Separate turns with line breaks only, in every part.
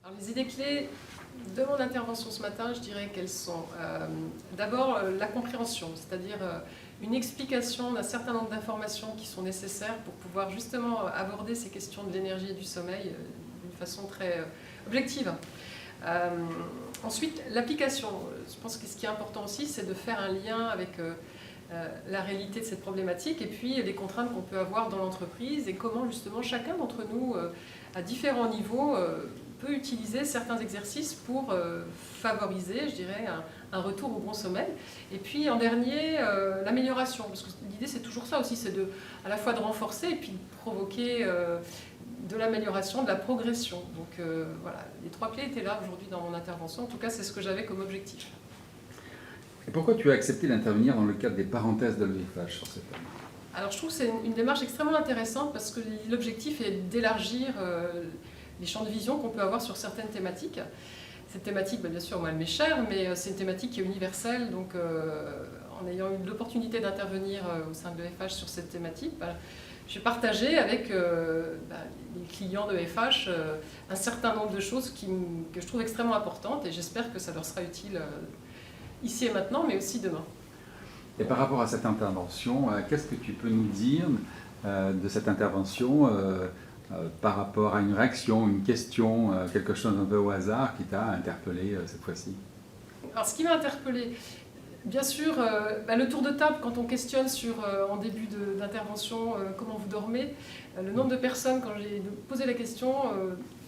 Alors, les idées clés de mon intervention ce matin, je dirais qu'elles sont d'abord la compréhension, c'est-à-dire une explication d'un certain nombre d'informations qui sont nécessaires pour pouvoir justement aborder ces questions de l'énergie et du sommeil d'une façon très objective. Ensuite, l'application. Je pense que ce qui est important aussi, c'est de faire un lien avec la réalité de cette problématique et puis les contraintes qu'on peut avoir dans l'entreprise et comment justement chacun d'entre nous, à différents niveaux, peut utiliser certains exercices pour favoriser, je dirais, un retour au bon sommeil. Et puis en dernier, l'amélioration, parce que l'idée c'est toujours ça aussi, c'est à la fois de renforcer et puis de provoquer de l'amélioration, de la progression. Donc voilà, les trois clés étaient là aujourd'hui dans mon intervention, en tout cas c'est ce que j'avais comme objectif.
Et pourquoi tu as accepté d'intervenir dans le cadre des parenthèses de l'EFH sur cette thème?
Alors je trouve que c'est une démarche extrêmement intéressante parce que l'objectif est d'élargir les champs de vision qu'on peut avoir sur certaines thématiques. Cette thématique, bien sûr, moi, elle m'est chère, mais c'est une thématique qui est universelle. Donc, en ayant eu l'opportunité d'intervenir au sein de l'EFH sur cette thématique, j'ai partagé avec les clients de l'EFH un certain nombre de choses que je trouve extrêmement importantes et j'espère que ça leur sera utile ici et maintenant, mais aussi demain.
Et par rapport à cette intervention, qu'est-ce que tu peux nous dire de cette intervention par rapport à une réaction, une question, quelque chose un peu au hasard qui t'a interpellé cette fois-ci?
Alors ce qui m'a interpellé, bien sûr, le tour de table quand on questionne en début d'intervention comment vous dormez, le nombre de personnes, quand j'ai posé la question,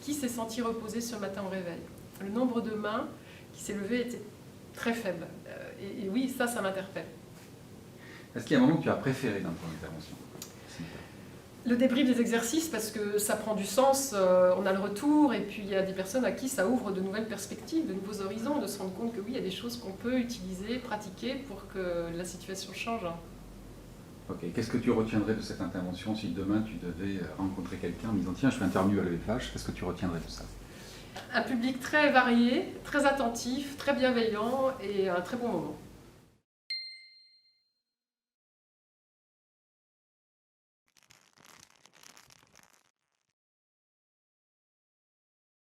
qui s'est senti reposé ce matin au réveil, le nombre de mains qui s'est levé était très faible. Et oui, ça m'interpelle.
Est-ce qu'il y a un moment que tu as préféré dans ton intervention?
Le débrief des exercices, parce que ça prend du sens, on a le retour, et puis il y a des personnes à qui ça ouvre de nouvelles perspectives, de nouveaux horizons, de se rendre compte que oui, il y a des choses qu'on peut utiliser, pratiquer pour que la situation change.
Ok, qu'est-ce que tu retiendrais de cette intervention si demain tu devais rencontrer quelqu'un en disant tiens, je suis intervenu à l'EFH, qu'est-ce que tu retiendrais de ça?
Un public très varié, très attentif, très bienveillant et un très bon moment.